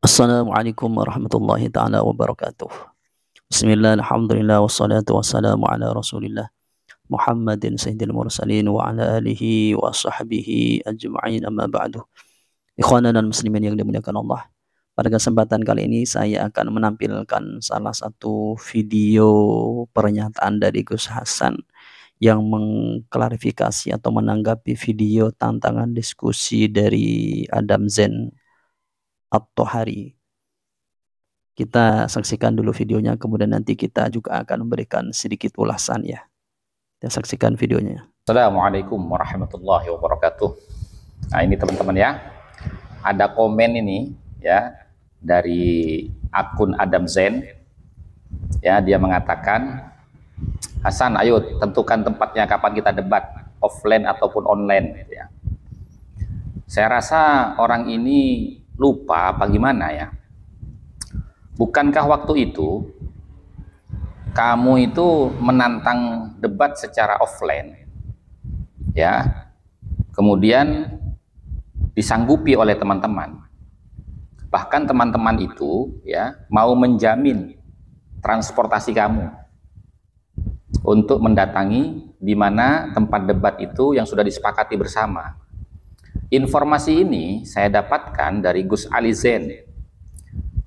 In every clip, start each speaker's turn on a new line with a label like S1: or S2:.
S1: Assalamualaikum warahmatullahi taala wabarakatuh. Bismillah, alhamdulillah, wassalatu wassalamu ala Rasulillah Muhammadin sayyidil mursalin wa ala alihi wa sahbihi ajma'in, amma ba'du. Ikhwanan dan muslimin yang dimuliakan Allah. Pada kesempatan kali ini saya akan menampilkan salah satu video pernyataan dari Gus Hasan yang mengklarifikasi atau menanggapi video tantangan diskusi dari Adam Zen atau Hari. Kita saksikan dulu videonya, kemudian nanti kita juga akan memberikan sedikit ulasan ya. Kita saksikan videonya.
S2: Assalamualaikum warahmatullahi wabarakatuh. Nah ini teman-teman ya, ada komen ini ya dari akun Adam Zen ya, dia mengatakan, Hasan ayo tentukan tempatnya kapan kita debat, offline ataupun online ya. Saya rasa orang ini lupa apa gimana ya. Bukankah waktu itu kamu itu menantang debat secara offline ya, kemudian disanggupi oleh teman-teman, bahkan teman-teman itu ya mau menjamin transportasi kamu untuk mendatangi di mana tempat debat itu yang sudah disepakati bersama. Informasi ini saya dapatkan dari Gus Ali Zen.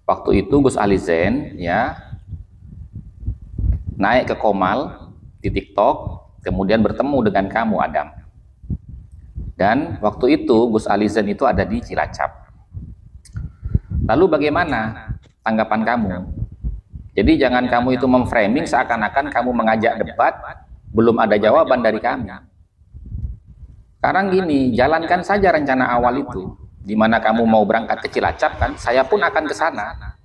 S2: Waktu itu Gus Ali Zen ya naik ke Komal di TikTok, kemudian bertemu dengan kamu Adam. Dan waktu itu Gus Ali Zen itu ada di Cilacap. Lalu bagaimana tanggapan kamu? Jadi jangan kamu itu memframing seakan-akan kamu mengajak debat, belum ada jawaban dari kami. Sekarang gini, jalankan saja rencana awal itu, di mana kamu mau berangkat ke Cilacap kan, saya pun akan ke sana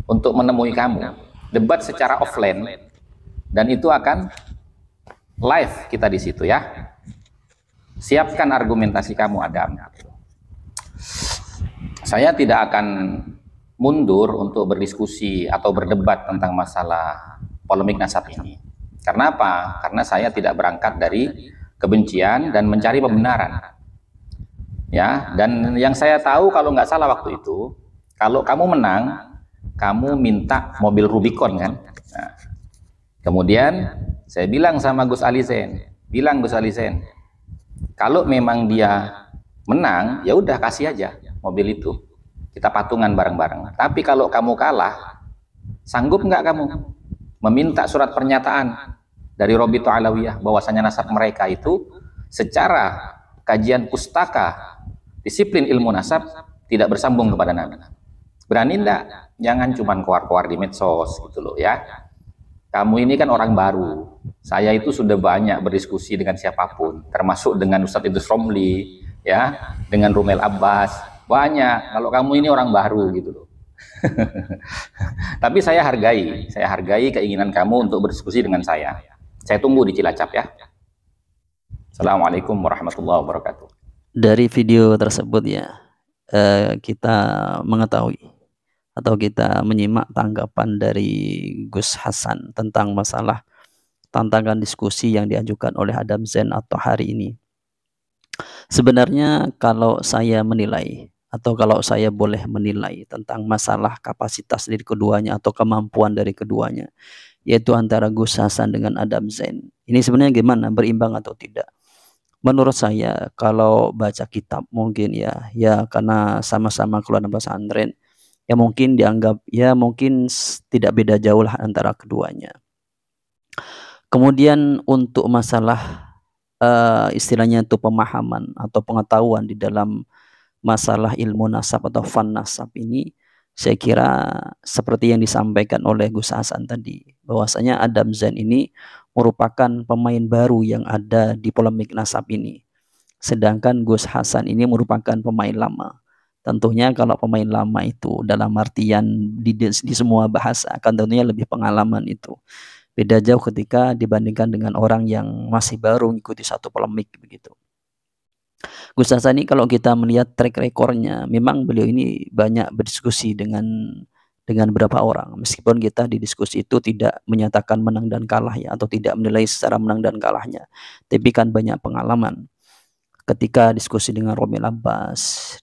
S2: untuk menemui kamu. Debat secara offline, dan itu akan live kita di situ ya. Siapkan argumentasi kamu Adam. Saya tidak akan mundur untuk berdiskusi atau berdebat tentang masalah polemik nasab ini. Karena apa? Karena saya tidak berangkat dari kebencian dan mencari pembenaran. Ya, dan yang saya tahu kalau nggak salah waktu itu, kalau kamu menang, kamu minta mobil Rubicon kan? Nah, kemudian saya bilang sama Gus Ali Zen, kalau memang dia menang, ya udah kasih aja mobil itu, kita patungan bareng-bareng. Tapi kalau kamu kalah, sanggup nggak kamu meminta surat pernyataan dari Robito Alawiyah bahwasanya nasab mereka itu secara kajian pustaka disiplin ilmu nasab tidak bersambung kepada Nabi? Berani enggak? Jangan cuman keluar-keluar di medsos gitu loh ya. Kamu ini kan orang baru. Saya itu sudah banyak berdiskusi dengan siapapun, termasuk dengan Ustadz Idrus Romli ya, dengan Rumel Abbas, banyak. Kalau kamu ini orang baru gitu loh. Tapi saya hargai keinginan kamu untuk berdiskusi dengan saya. Saya tunggu di Cilacap ya. Assalamualaikum warahmatullahi wabarakatuh.
S1: Dari video tersebut ya, kita mengetahui atau kita menyimak tanggapan dari Gus Hasan tentang masalah tantangan diskusi yang diajukan oleh Adam Zen atau Hari ini. Sebenarnya kalau saya menilai atau kalau saya boleh menilai tentang masalah kapasitas dari keduanya atau kemampuan dari keduanya, yaitu antara Gus Hasan dengan Adam Zen, ini sebenarnya gimana, berimbang atau tidak? Menurut saya kalau baca kitab mungkin ya karena sama-sama keluar dari pesantren, ya mungkin dianggap ya mungkin tidak beda jauh lah antara keduanya. Kemudian untuk masalah istilahnya itu pemahaman atau pengetahuan di dalam masalah ilmu nasab atau fan nasab ini, saya kira seperti yang disampaikan oleh Gus Hasan tadi, bahwasanya Adam Zen ini merupakan pemain baru yang ada di polemik nasab ini. Sedangkan Gus Hasan ini merupakan pemain lama. Tentunya kalau pemain lama itu dalam artian di semua bahasa kan tentunya lebih pengalaman itu. Beda jauh ketika dibandingkan dengan orang yang masih baru mengikuti satu polemik begitu. Gus Hasan ini kalau kita melihat track recordnya, memang beliau ini banyak berdiskusi dengan beberapa orang. Meskipun kita di diskusi itu tidak menyatakan menang dan kalah ya, atau tidak menilai secara menang dan kalahnya, tapi kan banyak pengalaman. Ketika diskusi dengan Romel Abbas,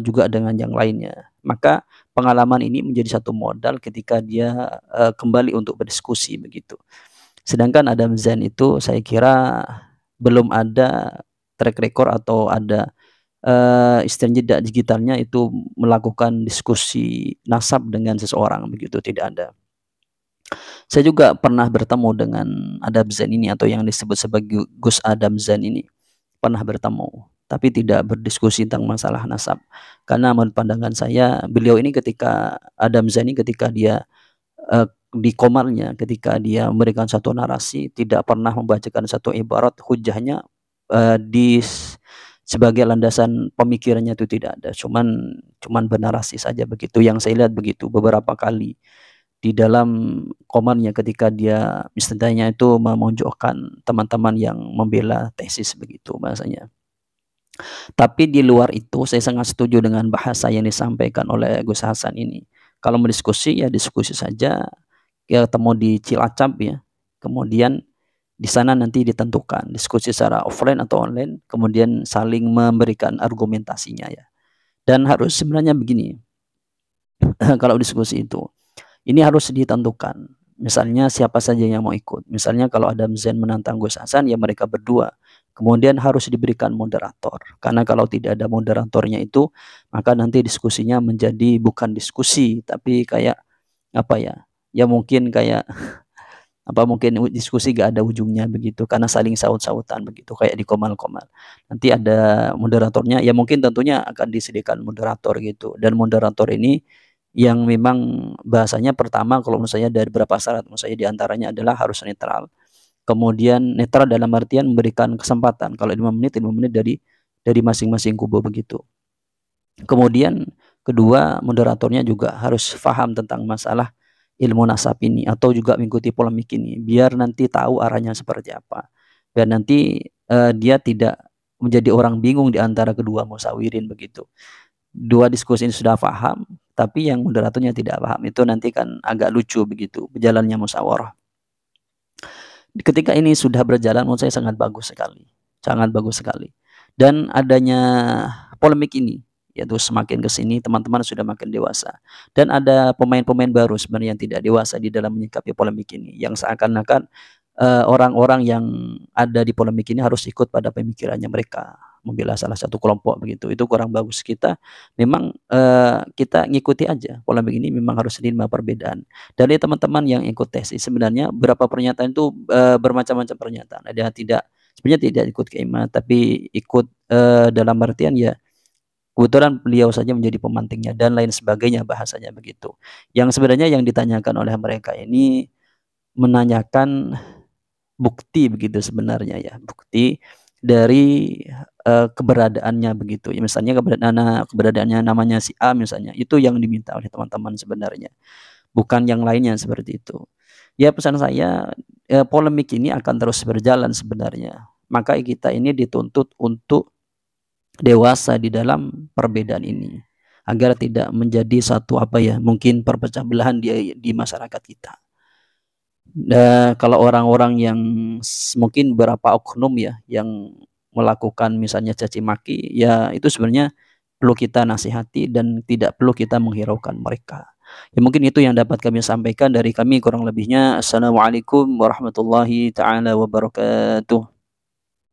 S1: juga dengan yang lainnya, Maka pengalaman ini menjadi satu modal ketika dia kembali untuk berdiskusi begitu. Sedangkan Adam Zain itu saya kira belum ada track record atau ada istilahnya jejak digitalnya itu melakukan diskusi nasab dengan seseorang begitu, tidak ada. Saya juga pernah bertemu dengan Adam Zain ini atau yang disebut sebagai Gus Adam Zain ini, pernah bertemu, tapi tidak berdiskusi tentang masalah nasab. Karena menurut pandangan saya, beliau ini ketika Adam Zain ini ketika dia di komarnya, ketika dia memberikan satu narasi, tidak pernah membacakan satu ibarat hujahnya di sebagai landasan pemikirannya itu tidak ada, cuman bernarasi saja begitu. Yang saya lihat begitu beberapa kali di dalam komarnya ketika dia istilahnya itu memojokkan teman-teman yang membela tesis begitu bahasanya. Tapi di luar itu saya sangat setuju dengan bahasa yang disampaikan oleh Gus Hasan ini. Kalau berdiskusi ya diskusi saja, ya ketemu di Cilacap ya. Kemudian di sana nanti ditentukan diskusi secara offline atau online, kemudian saling memberikan argumentasinya ya. Dan harus sebenarnya begini, kalau diskusi itu, ini harus ditentukan. Misalnya siapa saja yang mau ikut. Misalnya kalau Adam Zain menantang Gus Hasan, ya mereka berdua. Kemudian harus diberikan moderator. Karena kalau tidak ada moderatornya itu, maka nanti diskusinya menjadi bukan diskusi, tapi kayak apa ya? Ya mungkin kayak mungkin diskusi gak ada ujungnya begitu, karena saling saut-sautan begitu kayak di komal-komal. Nanti ada moderatornya, ya mungkin tentunya akan disediakan moderator gitu. Dan moderator ini yang memang bahasanya pertama kalau menurut saya dari beberapa syarat menurut saya diantaranya adalah harus netral. Kemudian netral dalam artian memberikan kesempatan kalau 5 menit dari masing-masing kubu begitu. Kemudian kedua, moderatornya juga harus paham tentang masalah ilmu nasab ini atau juga mengikuti polemik ini biar nanti tahu arahnya seperti apa. Biar nanti dia tidak menjadi orang bingung di antara kedua musawirin begitu. Dua diskusi ini sudah paham, tapi yang moderatornya tidak paham, itu nanti kan agak lucu begitu berjalannya musyawarah. Ketika ini sudah berjalan, menurut saya sangat bagus sekali. Dan adanya polemik ini, yaitu semakin ke sini teman-teman sudah makin dewasa. Dan ada pemain-pemain baru sebenarnya yang tidak dewasa di dalam menyikapi polemik ini, yang seakan-akan orang-orang yang ada di polemik ini harus ikut pada pemikirannya mereka, membela salah satu kelompok begitu. Itu kurang bagus. Kita memang kita ngikuti aja polemik ini, memang harus menerima perbedaan. Dari teman-teman yang ikut tesis sebenarnya berapa pernyataan itu bermacam-macam pernyataan. Ada yang sebenarnya tidak ikut keimanan, tapi ikut dalam artian ya kebetulan beliau saja menjadi pemantiknya dan lain sebagainya bahasanya begitu. Yang sebenarnya yang ditanyakan oleh mereka ini menanyakan bukti begitu sebenarnya ya, bukti dari keberadaannya begitu ya. Misalnya keberadaannya namanya si A misalnya, itu yang diminta oleh teman-teman sebenarnya, bukan yang lainnya seperti itu. Ya pesan saya, polemik ini akan terus berjalan sebenarnya. Maka kita ini dituntut untuk dewasa di dalam perbedaan ini agar tidak menjadi satu mungkin perpecah belahan di masyarakat kita. Kalau orang-orang yang mungkin beberapa oknum ya yang melakukan misalnya caci maki, ya itu sebenarnya perlu kita nasihati dan tidak perlu kita menghiraukan mereka. Ya mungkin itu yang dapat kami sampaikan dari kami, kurang lebihnya assalamualaikum warahmatullahi taala wabarakatuh.